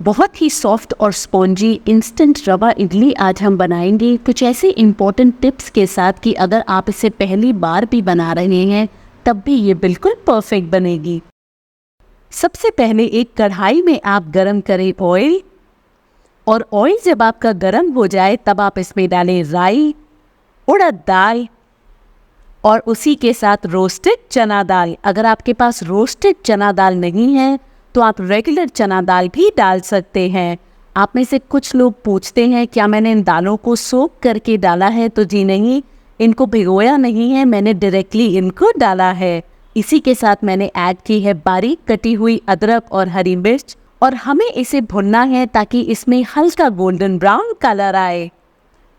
बहुत ही सॉफ्ट और spongy instant रवा इडली आज हम बनाएंगे कुछ ऐसे इम्पोर्टेंट टिप्स के साथ कि अगर आप इसे पहली बार भी बना रहे हैं तब भी ये बिल्कुल परफेक्ट बनेगी। सबसे पहले एक कढ़ाई में आप गरम करें ऑयल, और ऑयल जब आपका गरम हो जाए तब आप इसमें डालें राई, उड़द दाल और उसी के साथ रोस्टेड चना दाल। अगर आपके पास रोस्टेड चना दाल नहीं है तो आप रेगुलर चना दाल भी डाल सकते हैं। आप में से कुछ लोग पूछते हैं क्या मैंने इन दालों को सोक करके डाला है, तो जी नहीं, इनको भिगोया नहीं है, मैंने डायरेक्टली इनको डाला है। इसी के साथ मैंने ऐड की है बारीक कटी हुई अदरक और हरी मिर्च, और हमें इसे भुनना है ताकि इसमें हल्का गोल्डन ब्राउन कलर आए।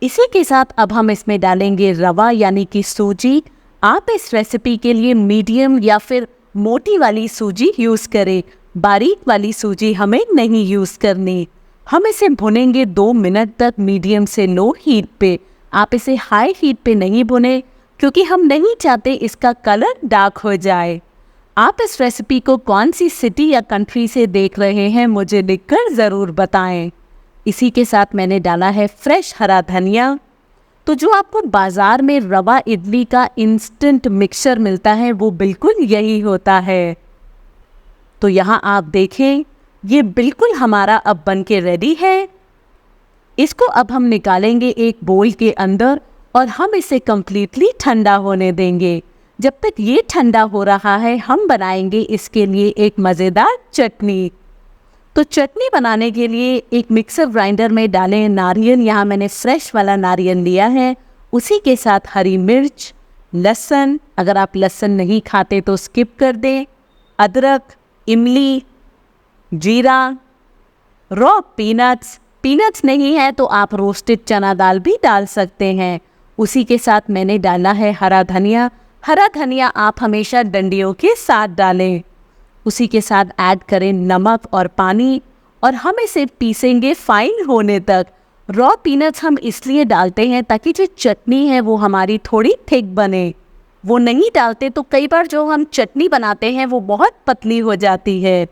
इसी के साथ अब हम इसमें डालेंगे रवा यानी कि सूजी। आप इस रेसिपी के लिए मीडियम या फिर मोटी वाली सूजी यूज़ करें, बारीक वाली सूजी हमें नहीं यूज़ करनी। हम इसे भुनेंगे 2 मिनट तक मीडियम से लो हीट पे। आप इसे हाई हीट पे नहीं भुने क्योंकि हम नहीं चाहते इसका कलर डार्क हो जाए। आप इस रेसिपी को कौन सी सिटी या कंट्री से देख रहे हैं मुझे लिखकर ज़रूर बताएं। इसी के साथ मैंने डाला है फ्रेश हरा धनिया। तो जो आपको बाज़ार में रवा इडली का इंस्टेंट मिक्सचर मिलता है वो बिल्कुल यही होता है। तो यहाँ आप देखें ये बिल्कुल हमारा अब बन के रेडी है। इसको अब हम निकालेंगे एक बोल के अंदर और हम इसे कम्प्लीटली ठंडा होने देंगे। जब तक ये ठंडा हो रहा है हम बनाएंगे इसके लिए एक मज़ेदार चटनी। तो चटनी बनाने के लिए एक मिक्सर ग्राइंडर में डालें नारियल। यहाँ मैंने फ्रेश वाला नारियल लिया है। उसी के साथ हरी मिर्च, लहसुन, अगर आप लहसुन नहीं खाते तो स्किप कर दें, अदरक, इमली, जीरा, रॉ पीनट्स नहीं है तो आप रोस्टेड चना दाल भी डाल सकते हैं। उसी के साथ मैंने डाला है हरा धनिया। हरा धनिया आप हमेशा डंडियों के साथ डालें। उसी के साथ ऐड करें नमक और पानी, और हम इसे पीसेंगे फाइन होने तक। रॉ पीनट्स हम इसलिए डालते हैं ताकि जो चटनी है वो हमारी थोड़ी थिक बने। वो नहीं डालते तो कई बार जो हम चटनी बनाते हैं वो बहुत पतली हो जाती है।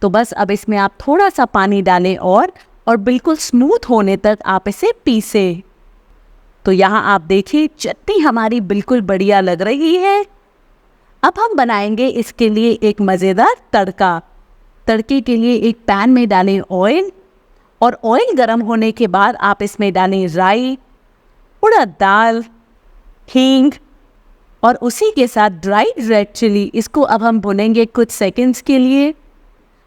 तो बस अब इसमें आप थोड़ा सा पानी डालें और बिल्कुल स्मूथ होने तक आप इसे पीसें। तो यहाँ आप देखिए चटनी हमारी बिल्कुल बढ़िया लग रही है। अब हम बनाएंगे इसके लिए एक मज़ेदार तड़का। तड़के के लिए एक पैन में डालें ऑयल, और ऑयल गर्म होने के बाद आप इसमें डालें राई, उड़द दाल, हींग और उसी के साथ ड्राई रेड चिली। इसको अब हम भुनेंगे कुछ सेकंड्स के लिए।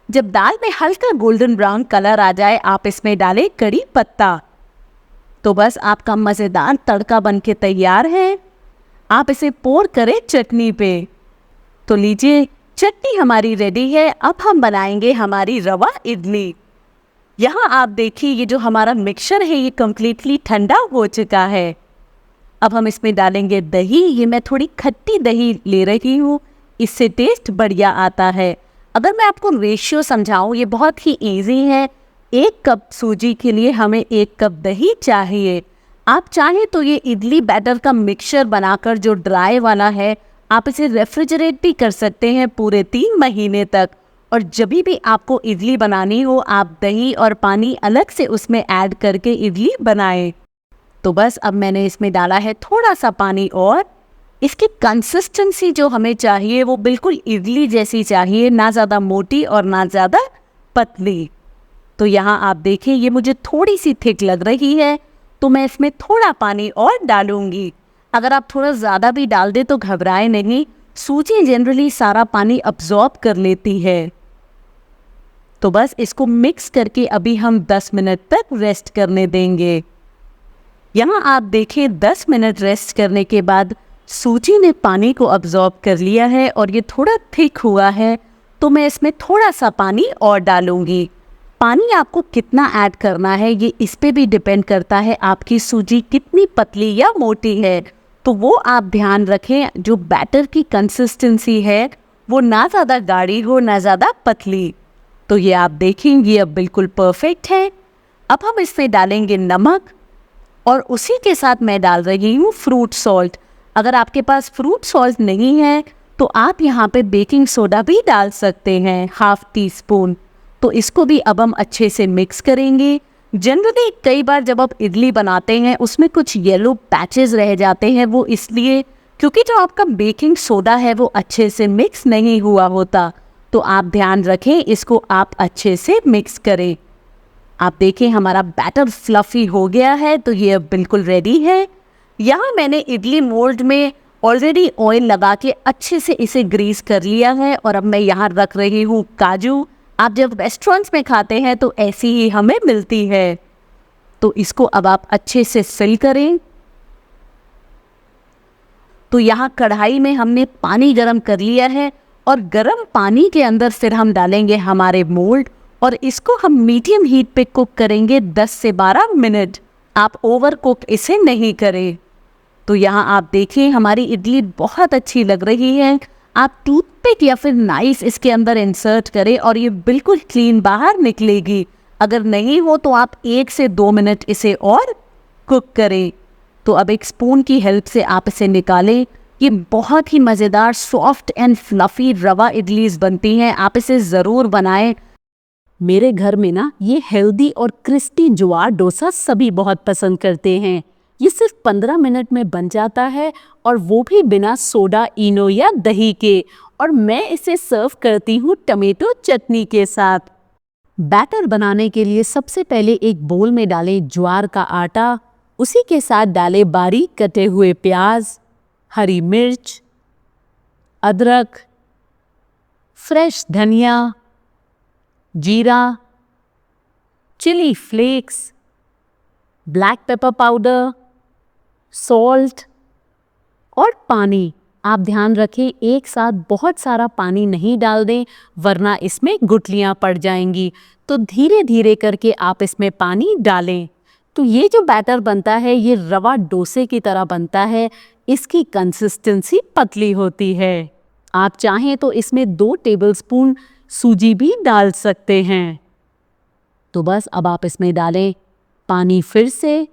जब दाल में हल्का गोल्डन ब्राउन कलर आ जाए आप इसमें डालें कड़ी पत्ता। तो बस आपका मज़ेदार तड़का बनके तैयार है। आप इसे पोर करें चटनी पे। तो लीजिए चटनी हमारी रेडी है। अब हम बनाएंगे हमारी रवा इडली। यहाँ आप देखिए ये जो हमारा मिक्सचर है ये कम्प्लीटली ठंडा हो चुका है। अब हम इसमें डालेंगे दही। ये मैं थोड़ी खट्टी दही ले रही हूँ, इससे टेस्ट बढ़िया आता है। अगर मैं आपको रेशियो समझाऊँ ये बहुत ही ईजी है। 1 कप सूजी के लिए हमें 1 कप दही चाहिए। आप चाहें तो ये इडली बैटर का मिक्सचर बनाकर जो ड्राई वाला है आप इसे रेफ्रिजरेट भी कर सकते हैं पूरे 3 महीने तक। और जब भी आपको इडली बनानी हो आप दही और पानी अलग से उसमें ऐड करके इडली बनाएं। तो बस अब मैंने इसमें डाला है थोड़ा सा पानी, और इसकी कंसिस्टेंसी जो हमें चाहिए वो बिल्कुल इडली जैसी चाहिए, ना ज़्यादा मोटी और ना ज़्यादा पतली। तो यहाँ आप देखें ये मुझे थोड़ी सी थिक लग रही है तो मैं इसमें थोड़ा पानी और डालूंगी। अगर आप थोड़ा ज़्यादा भी डाल दें तो घबराए नहीं, सूजी जनरली सारा पानी अब्जॉर्ब कर लेती है। तो बस इसको मिक्स करके अभी हम 10 मिनट तक रेस्ट करने देंगे। यहाँ आप देखें 10 मिनट रेस्ट करने के बाद सूजी ने पानी को अब्जॉर्ब कर लिया है और ये थोड़ा थिक हुआ है। तो मैं इसमें थोड़ा सा पानी और डालूंगी। पानी आपको कितना ऐड करना है ये इस पे भी डिपेंड करता है आपकी सूजी कितनी पतली या मोटी है। तो वो आप ध्यान रखें, जो बैटर की कंसिस्टेंसी है वो ना ज़्यादा गाढ़ी हो ना ज़्यादा पतली। तो ये आप देखेंगे अब बिल्कुल परफेक्ट है। अब हम इसमें डालेंगे नमक, और उसी के साथ मैं डाल रही हूँ फ्रूट सॉल्ट। अगर आपके पास फ्रूट सॉल्ट नहीं है तो आप यहाँ पे बेकिंग सोडा भी डाल सकते हैं, 1/2 टीस्पून। तो इसको भी अब हम अच्छे से मिक्स करेंगे। जनरली कई बार जब आप इडली बनाते हैं उसमें कुछ येलो पैचेस रह जाते हैं, वो इसलिए क्योंकि जो आपका बेकिंग सोडा है वो अच्छे से मिक्स नहीं हुआ होता। तो आप ध्यान रखें, इसको आप अच्छे से मिक्स करें। आप देखें हमारा बैटर फ्लफी हो गया है, तो ये अब बिल्कुल रेडी है। यहाँ मैंने इडली मोल्ड में ऑलरेडी ऑयल लगा के अच्छे से इसे ग्रीस कर लिया है और अब मैं यहाँ रख रही हूँ काजू। आप जब रेस्टोरेंट्स में खाते हैं तो ऐसी ही हमें मिलती है। तो इसको अब आप अच्छे से फिल करें। तो यहाँ कढ़ाई में हमने पानी गरम कर लिया है और गरम पानी के अंदर फिर हम डालेंगे हमारे मोल्ड और इसको हम मीडियम हीट पे कुक करेंगे 10 से 12 मिनट। आप ओवर कुक इसे नहीं करें। तो यहाँ आप देखिए हमारी इडली बहुत अच्छी लग रही है। आप टूथपिक या फिर नाइफ इसके अंदर इंसर्ट करें और ये बिल्कुल क्लीन बाहर निकलेगी। अगर नहीं हो तो आप 1 से 2 मिनट इसे और कुक करें। तो अब एक स्पून की हेल्प से आप इसे निकालें। ये बहुत ही मज़ेदार सॉफ्ट एंड फ्लफ़ी रवा इडलीज बनती हैं। आप इसे ज़रूर बनाएं। मेरे घर में ना ये हेल्दी और क्रिस्पी ज्वार डोसा सभी बहुत पसंद करते हैं। ये सिर्फ 15 मिनट में बन जाता है और वो भी बिना सोडा, इनो या दही के। और मैं इसे सर्व करती हूँ टमेटो चटनी के साथ। बैटर बनाने के लिए सबसे पहले एक बोल में डालें ज्वार का आटा, उसी के साथ डालें बारीक कटे हुए प्याज, हरी मिर्च, अदरक, फ्रेश धनिया, जीरा, chilli flakes, black pepper powder, salt और पानी। आप ध्यान रखें एक साथ बहुत सारा पानी नहीं डाल दें वरना इसमें गुठलियाँ पड़ जाएंगी। तो धीरे धीरे करके आप इसमें पानी डालें। तो ये जो बैटर बनता है ये रवा डोसे की तरह बनता है। इसकी कंसिस्टेंसी पतली होती है। आप चाहें तो इसमें 2 टेबलस्पून सूजी भी डाल सकते हैं। तो बस अब आप इसमें डालें पानी फिर से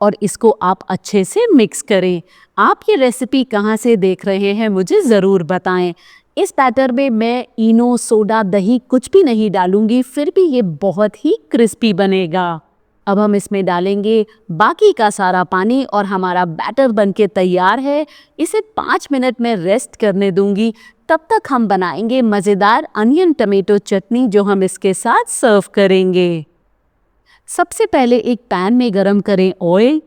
और इसको आप अच्छे से मिक्स करें। आप ये रेसिपी कहाँ से देख रहे हैं मुझे ज़रूर बताएं। इस बैटर में मैं इनो, सोडा, दही कुछ भी नहीं डालूंगी, फिर भी ये बहुत ही क्रिस्पी बनेगा। अब हम इसमें डालेंगे बाकी का सारा पानी और हमारा बैटर बनके तैयार है। इसे 5 मिनट में रेस्ट करने दूंगी। तब तक हम बनाएंगे मज़ेदार अनियन टमेटो चटनी जो हम इसके साथ सर्व करेंगे। सबसे पहले एक पैन में गरम करें ऑयल,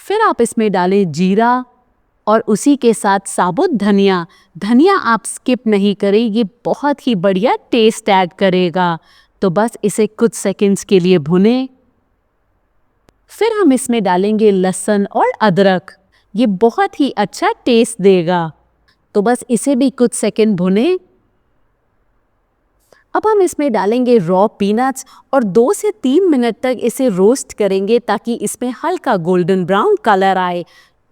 फिर आप इसमें डालें जीरा और उसी के साथ साबुत धनिया। धनिया आप स्किप नहीं करें, ये बहुत ही बढ़िया टेस्ट ऐड करेगा। तो बस इसे कुछ सेकंड्स के लिए भुनें। फिर हम इसमें डालेंगे लहसुन और अदरक, ये बहुत ही अच्छा टेस्ट देगा। तो बस इसे भी कुछ सेकंड भुनें। अब हम इसमें डालेंगे रॉ पीनट्स और 2 से 3 मिनट तक इसे रोस्ट करेंगे ताकि इसमें हल्का गोल्डन ब्राउन कलर आए।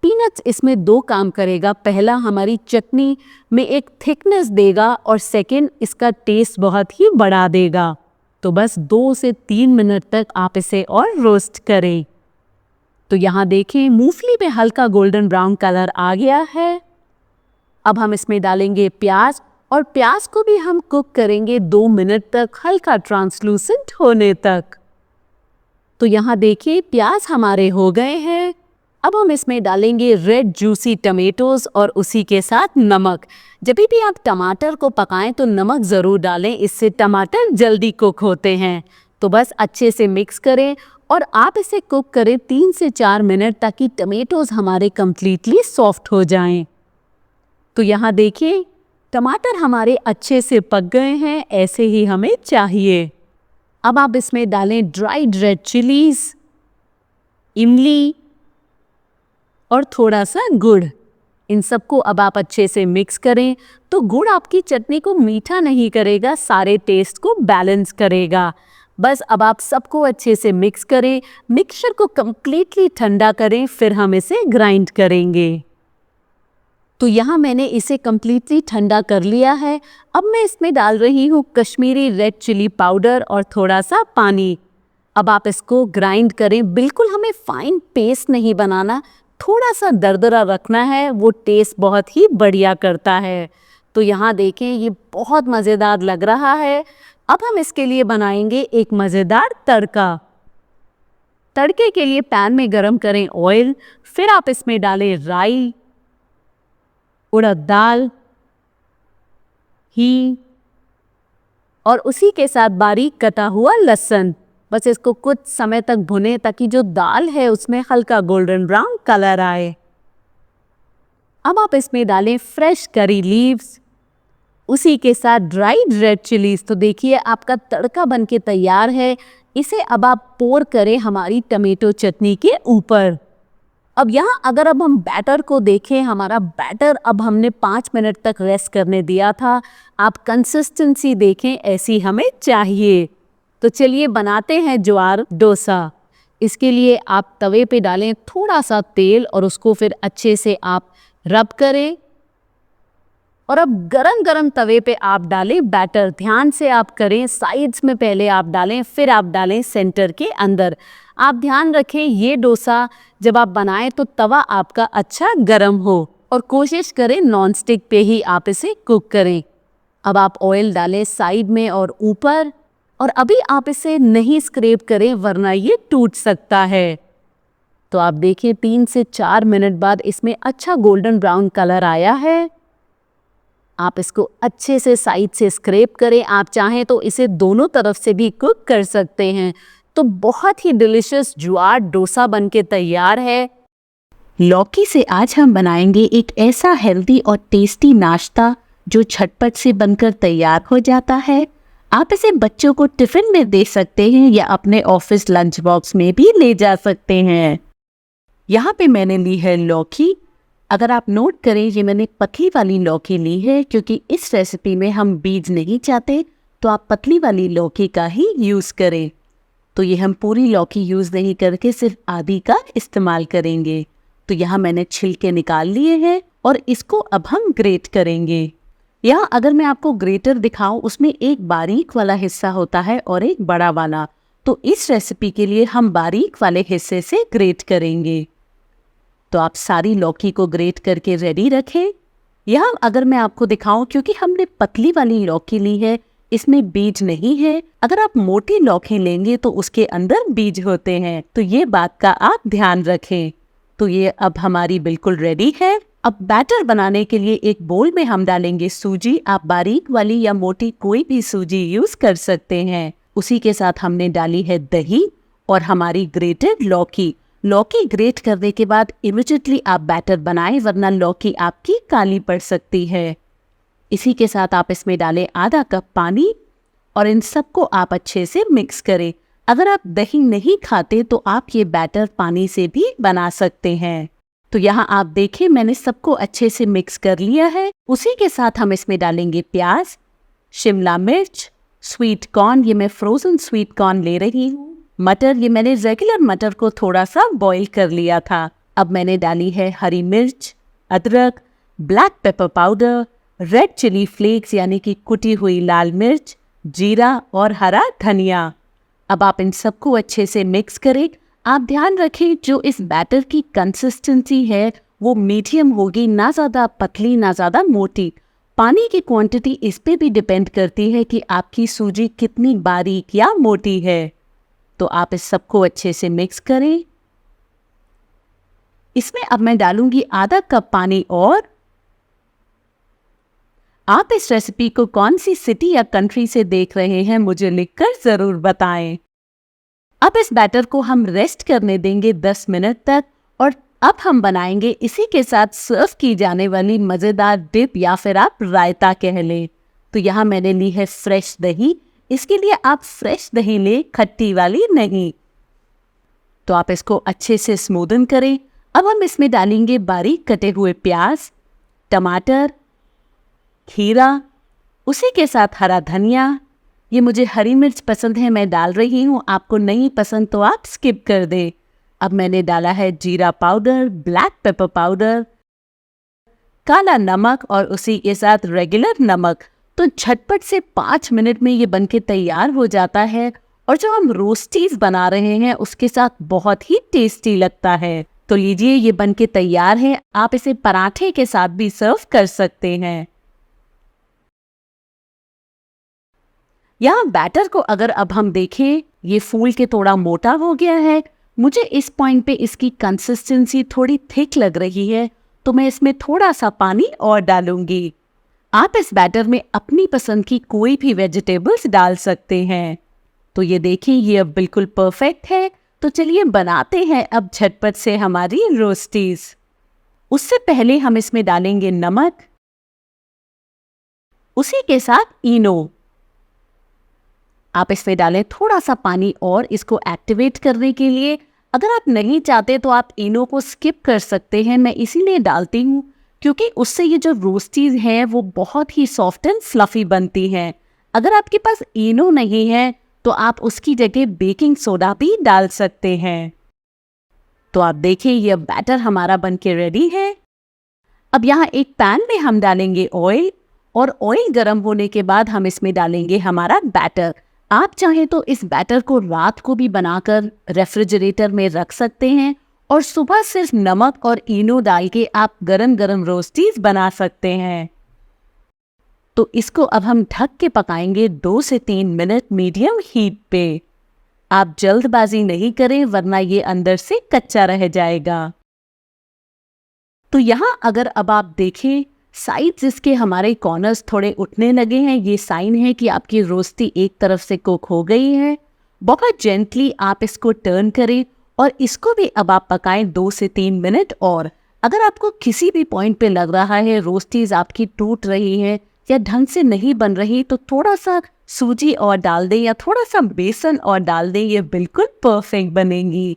पीनट्स इसमें 2 काम करेगा। पहला, हमारी चटनी में एक थिकनेस देगा और सेकंड, इसका टेस्ट बहुत ही बढ़ा देगा। तो बस 2 से 3 मिनट तक आप इसे और रोस्ट करें। तो यहाँ देखें मूंगफली में हल्का गोल्डन ब्राउन कलर आ गया है। अब हम इसमें डालेंगे प्याज और प्याज को भी हम कुक करेंगे 2 मिनट तक, हल्का ट्रांसलूसेंट होने तक। तो यहाँ देखिए प्याज हमारे हो गए हैं। अब हम इसमें डालेंगे रेड जूसी टमेटोज और उसी के साथ नमक। जब भी आप टमाटर को पकाएं तो नमक ज़रूर डालें, इससे टमाटर जल्दी कुक होते हैं। तो बस अच्छे से मिक्स करें और आप इसे कुक करें 3 से 4 मिनट ताकि टमेटोज हमारे कम्प्लीटली सॉफ्ट हो जाएं। तो यहाँ देखिए टमाटर हमारे अच्छे से पक गए हैं, ऐसे ही हमें चाहिए। अब आप इसमें डालें ड्राइड रेड चिलीज, इमली और थोड़ा सा गुड़। इन सबको अब आप अच्छे से मिक्स करें। तो गुड़ आपकी चटनी को मीठा नहीं करेगा, सारे टेस्ट को बैलेंस करेगा। बस अब आप सबको अच्छे से मिक्स करें, मिक्सचर को कम्प्लीटली ठंडा करें, फिर हम इसे ग्राइंड करेंगे। तो यहाँ मैंने इसे कम्प्लीटली ठंडा कर लिया है। अब मैं इसमें डाल रही हूँ कश्मीरी रेड चिली पाउडर और थोड़ा सा पानी। अब आप इसको ग्राइंड करें, बिल्कुल हमें फाइन पेस्ट नहीं बनाना, थोड़ा सा दरदरा रखना है, वो टेस्ट बहुत ही बढ़िया करता है। तो यहाँ देखें ये बहुत मज़ेदार लग रहा है। अब हम इसके लिए बनाएंगे एक मज़ेदार तड़का। तड़के के लिए पैन में गरम करें ऑयल, फिर आप इसमें डालें राई, उड़द दाल, हींग और उसी के साथ बारीक कटा हुआ लहसुन। बस इसको कुछ समय तक भुने ताकि जो दाल है उसमें हल्का गोल्डन ब्राउन कलर आए। अब आप इसमें डालें फ्रेश करी लीव्स, उसी के साथ ड्राइड रेड चिलीज। तो देखिए आपका तड़का बनके तैयार है। इसे अब आप पोर करें हमारी टमेटो चटनी के ऊपर। अब यहाँ अगर अब हम बैटर को देखें, हमारा बैटर अब हमने 5 मिनट तक रेस्ट करने दिया था। आप कंसिस्टेंसी देखें, ऐसी हमें चाहिए। तो चलिए बनाते हैं ज्वार डोसा। इसके लिए आप तवे पे डालें थोड़ा सा तेल और उसको फिर अच्छे से आप रब करें और अब गरम गरम तवे पे आप डालें बैटर। ध्यान से आप करें, साइड्स में पहले आप डालें, फिर आप डालें सेंटर के अंदर। आप ध्यान रखें ये डोसा जब आप बनाएं तो तवा आपका अच्छा गरम हो और कोशिश करें नॉन स्टिक पे ही आप इसे कुक करें। अब आप ऑयल डालें साइड में और ऊपर, और अभी आप इसे नहीं स्क्रैप करें वरना ये टूट सकता है। तो आप देखिए 3 से 4 मिनट बाद इसमें अच्छा गोल्डन ब्राउन कलर आया है। आप इसको अच्छे से साइड से स्क्रैप करें। आप चाहें तो इसे दोनों तरफ से भी कुक कर सकते हैं। तो बहुत ही डिलिशियस ज्वार डोसा बनके तैयार है। लौकी से आज हम बनाएंगे एक ऐसा हेल्दी और टेस्टी नाश्ता जो झटपट से बनकर तैयार हो जाता है। आप इसे बच्चों को टिफिन में दे सकते हैं या अपने ऑफिस लंच बॉक्स में भी ले जा सकते हैं। यहाँ पे मैंने ली है लौकी। अगर आप नोट करें, ये मैंने पतली वाली लौकी ली है क्योंकि इस रेसिपी में हम बीज नहीं चाहते, तो आप पतली वाली लौकी का ही यूज़ करें। तो ये हम पूरी लौकी यूज़ नहीं करके सिर्फ आधी का इस्तेमाल करेंगे। तो यहाँ मैंने छिलके निकाल लिए हैं और इसको अब हम ग्रेट करेंगे। यहाँ अगर मैं आपको ग्रेटर दिखाऊं, उसमें एक बारीक वाला हिस्सा होता है और एक बड़ा वाला। तो इस रेसिपी के लिए हम बारीक वाले हिस्से से ग्रेट करेंगे। तो आप सारी लौकी को ग्रेट करके रेडी रखें। यहाँ अगर मैं आपको दिखाऊं, क्योंकि हमने पतली वाली लौकी ली है, इसमें बीज नहीं है। अगर आप मोटी लौकी लेंगे तो उसके अंदर बीज होते हैं, तो ये बात का आप ध्यान रखें। तो ये अब हमारी बिल्कुल रेडी है। अब बैटर बनाने के लिए एक बोल में हम डालेंगे सूजी। आप बारीक वाली या मोटी कोई भी सूजी यूज कर सकते हैं। उसी के साथ हमने डाली है दही और हमारी ग्रेटेड लौकी। लौकी ग्रेट करने के बाद इमिडिएटली आप बैटर बनाएं, वरना लौकी आपकी काली पड़ सकती है। इसी के साथ आप इसमें डालें आधा कप पानी और इन सबको आप अच्छे से मिक्स करें। अगर आप दही नहीं खाते तो आप ये बैटर पानी से भी बना सकते हैं। तो यहाँ आप देखें मैंने सबको अच्छे से मिक्स कर लिया है। उसी के साथ हम इसमें डालेंगे प्याज, शिमला मिर्च, स्वीट कॉर्न, ये मैं फ्रोजन स्वीट कॉर्न ले रही हूँ, मटर, ये मैंने रेगुलर मटर को थोड़ा सा बॉईल कर लिया था। अब मैंने डाली है हरी मिर्च, अदरक, black pepper powder, red chilli flakes यानी कि कुटी हुई लाल मिर्च, जीरा और हरा धनिया। अब आप इन सबको अच्छे से मिक्स करें। आप ध्यान रखें जो इस बैटर की कंसिस्टेंसी है वो मीडियम होगी, ना ज़्यादा पतली ना ज़्यादा मोटी। पानी की क्वांटिटी इस पे भी डिपेंड करती है कि आपकी सूजी कितनी बारीक या मोटी है। तो आप इस सबको अच्छे से मिक्स करें। इसमें अब मैं डालूंगी आधा कप पानी। और आप इस रेसिपी को कौन सी सिटी या कंट्री से देख रहे हैं मुझे लिखकर जरूर बताएं। अब इस बैटर को हम रेस्ट करने देंगे 10 मिनट तक और अब हम बनाएंगे इसी के साथ सर्व की जाने वाली मज़ेदार डिप या फिर आप रायता कह लें। तो यहाँ मैंने ली है फ्रेश दही। इसके लिए आप फ्रेश दही लें, खट्टी वाली नहीं। तो आप इसको अच्छे से स्मूदन करें। अब हम इसमें डालेंगे बारीक कटे हुए प्याज, टमाटर, खीरा, उसी के साथ हरा धनिया। ये मुझे हरी मिर्च पसंद है, मैं डाल रही हूँ। आपको नहीं पसंद तो आप स्किप कर दें। अब मैंने डाला है जीरा पाउडर, ब्लैक पेपर पाउडर, काला नमक और उसी के साथ रेगुलर नमक। तो झटपट से 5 मिनट में ये बनके तैयार हो जाता है और जो हम रोस्टीज बना रहे हैं उसके साथ बहुत ही टेस्टी लगता है। तो लीजिए ये बनके तैयार है। आप इसे पराठे के साथ भी सर्व कर सकते हैं। यहाँ बैटर को अगर अब हम देखें, ये फूल के थोड़ा मोटा हो गया है। मुझे इस पॉइंट पे इसकी कंसिस्टेंसी थोड़ी थिक लग रही है, तो मैं इसमें थोड़ा सा पानी और डालूंगी। आप इस बैटर में अपनी पसंद की कोई भी वेजिटेबल्स डाल सकते हैं। तो ये देखिए, ये अब बिल्कुल परफेक्ट है। तो चलिए बनाते हैं अब झटपट से हमारी रोस्टीज। उससे पहले हम इसमें डालेंगे नमक, उसी के साथ इनो। आप इसमें डालें थोड़ा सा पानी और इसको एक्टिवेट करने के लिए। अगर आप नहीं चाहते तो आप इनो को स्किप कर सकते हैं, मैं इसीलिए डालती हूँ क्योंकि उससे ये जो रोस्टीज हैं वो बहुत ही सॉफ्ट एंड फ्लफी बनती हैं। अगर आपके पास इनो नहीं है तो आप उसकी जगह बेकिंग सोडा भी डाल सकते हैं। तो आप देखिए, ये बैटर हमारा बनके रेडी है। अब यहाँ एक पैन में हम डालेंगे ऑयल, और ऑयल गर्म होने के बाद हम इसमें डालेंगे हमारा बैटर। आप चाहें तो इस बैटर को रात को भी बनाकर रेफ्रिजरेटर में रख सकते हैं और सुबह सिर्फ नमक और इनो डाल के आप गरम गरम रोस्टीज बना सकते हैं। तो इसको अब हम ढक के पकाएंगे 2 से 3 मिनट मीडियम हीट पे। आप जल्दबाजी नहीं करें वरना ये अंदर से कच्चा रह जाएगा। तो यहाँ अगर अब आप देखें, साइड्स इसके हमारे कॉर्नर्स थोड़े उठने लगे हैं, ये साइन है कि आपकी रोस्टी एक तरफ से कुक हो गई है। बहुत जेंटली आप इसको टर्न करें और इसको भी अब आप पकाएं 2 से 3 मिनट और। अगर आपको किसी भी पॉइंट पे लग रहा है रोस्टीज आपकी टूट रही है या ढंग से नहीं बन रही, तो थोड़ा सा सूजी और डाल दें या थोड़ा सा बेसन और डाल दें, ये बिल्कुल परफेक्ट बनेंगी।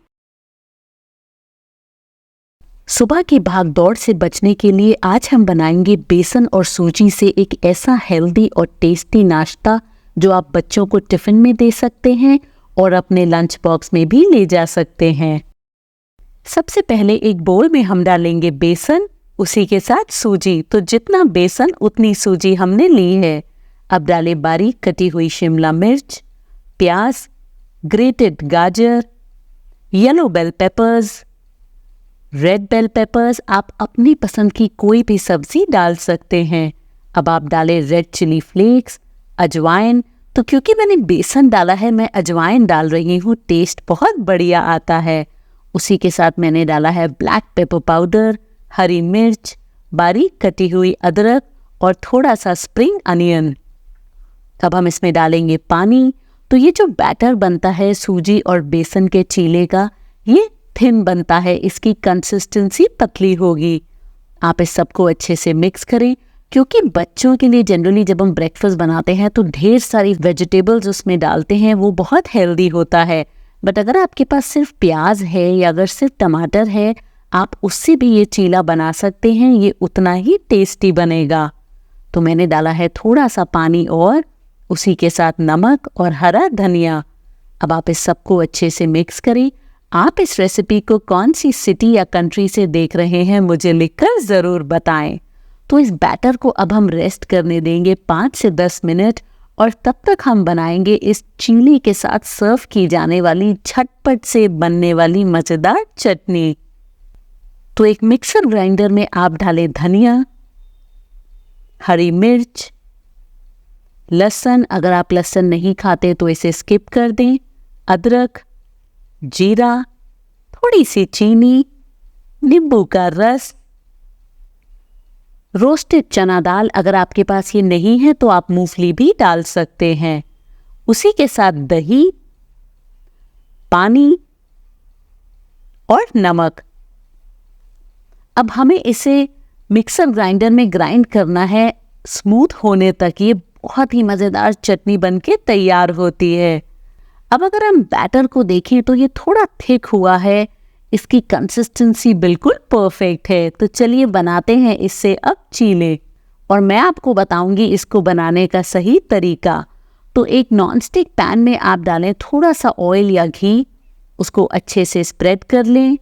सुबह की भागदौड़ से बचने के लिए आज हम बनाएंगे बेसन और सूजी से एक ऐसा हेल्दी और टेस्टी नाश्ता जो आप बच्चों को टिफिन में दे सकते हैं और अपने लंच बॉक्स में भी ले जा सकते हैं। सबसे पहले एक बोल में हम डालेंगे बेसन, उसी के साथ सूजी। तो जितना बेसन उतनी सूजी हमने ली है। अब डालें बारीक कटी हुई शिमला मिर्च, प्याज, ग्रेटेड गाजर, yellow bell peppers, red bell peppers. आप अपनी पसंद की कोई भी सब्जी डाल सकते हैं। अब आप डालें रेड चिली फ्लेक्स, अजवाइन। तो क्योंकि मैंने बेसन डाला है, मैं अजवाइन डाल रही हूँ, टेस्ट बहुत बढ़िया आता है। उसी के साथ मैंने डाला है ब्लैक पेपर पाउडर, हरी मिर्च, बारीक कटी हुई अदरक और थोड़ा सा स्प्रिंग अनियन। अब हम इसमें डालेंगे पानी। तो ये जो बैटर बनता है सूजी और बेसन के चीले का, ये थिन बनता है, इसकी कंसिस्टेंसी पतली होगी। आप इस सबको अच्छे से मिक्स करें क्योंकि बच्चों के लिए जनरली जब हम ब्रेकफास्ट बनाते हैं तो ढेर सारी वेजिटेबल्स उसमें डालते हैं, वो बहुत हेल्दी होता है। बट अगर आपके पास सिर्फ प्याज है या अगर सिर्फ टमाटर है, आप उससे भी ये चीला बना सकते हैं, ये उतना ही टेस्टी बनेगा। तो मैंने डाला है थोड़ा सा पानी और उसी के साथ नमक और हरा धनिया। अब आप इस सबको अच्छे से मिक्स करें। आप इस रेसिपी को कौन सी सिटी या कंट्री से देख रहे हैं मुझे लिखकर ज़रूर बताएं। तो इस बैटर को अब हम रेस्ट करने देंगे 5 से 10 मिनट और तब तक हम बनाएंगे इस चीनी के साथ सर्व की जाने वाली झटपट से बनने वाली मज़ेदार चटनी। तो एक मिक्सर ग्राइंडर में आप डालें धनिया, हरी मिर्च, लहसुन, अगर आप लहसुन नहीं खाते तो इसे स्किप कर दें, अदरक, जीरा, थोड़ी सी चीनी, नींबू का रस, रोस्टेड चना दाल। अगर आपके पास ये नहीं है तो आप मूंगफली भी डाल सकते हैं। उसी के साथ दही, पानी और नमक। अब हमें इसे मिक्सर ग्राइंडर में ग्राइंड करना है स्मूथ होने तक। ये बहुत ही मज़ेदार चटनी बनके तैयार होती है। अब अगर हम बैटर को देखें तो ये थोड़ा थिक हुआ है, इसकी कंसिस्टेंसी बिल्कुल परफेक्ट है। तो चलिए बनाते हैं इससे अब चीले, और मैं आपको बताऊंगी इसको बनाने का सही तरीका। तो एक नॉनस्टिक पैन में आप डालें थोड़ा सा ऑयल या घी, उसको अच्छे से स्प्रेड कर लें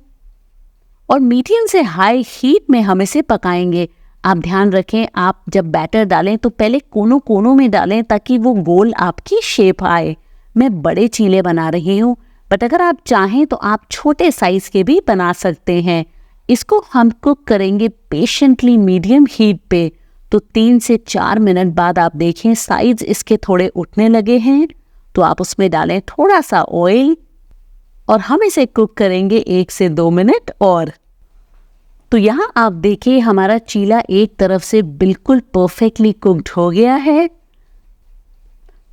और मीडियम से हाई हीट में हम इसे पकाएंगे। आप ध्यान रखें, आप जब बैटर डालें तो पहले कोनों कोनों में डालें ताकि वो गोल आपकी शेप आए। मैं बड़े चीले बना रही हूँ, बट अगर आप चाहें तो आप छोटे साइज़ के भी बना सकते हैं। इसको हम कुक करेंगे पेशेंटली मीडियम हीट पे। तो 3 से 4 मिनट बाद आप देखें साइड्स इसके थोड़े उठने लगे हैं, तो आप उसमें डालें थोड़ा सा ऑयल और हम इसे कुक करेंगे 1 से 2 मिनट और। तो यहाँ आप देखिए हमारा चीला एक तरफ से बिल्कुल परफेक्टली कुक्ड हो गया है।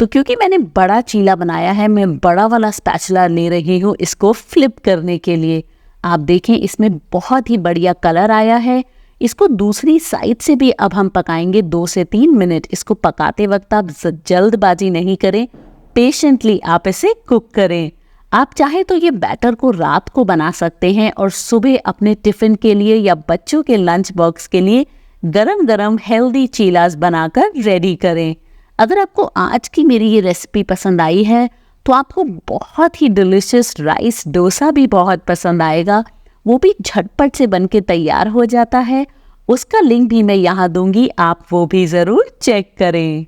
तो क्योंकि मैंने बड़ा चीला बनाया है, मैं बड़ा वाला स्पैचुला ले रही हूँ इसको फ्लिप करने के लिए। आप देखें इसमें बहुत ही बढ़िया कलर आया है। इसको दूसरी साइड से भी अब हम पकाएंगे 2 से 3 मिनट। इसको पकाते वक्त आप जल्दबाजी नहीं करें, पेशेंटली आप इसे कुक करें। आप चाहे तो ये बैटर को रात को बना सकते हैं और सुबह अपने टिफ़िन के लिए या बच्चों के लंच बॉक्स के लिए गरम गरम हेल्दी चीलास बनाकर रेडी करें। अगर आपको आज की मेरी ये रेसिपी पसंद आई है तो आपको बहुत ही डिलिशियस राइस डोसा भी बहुत पसंद आएगा। वो भी झटपट से बनके तैयार हो जाता है। उसका लिंक भी मैं यहाँ दूंगी, आप वो भी ज़रूर चेक करें।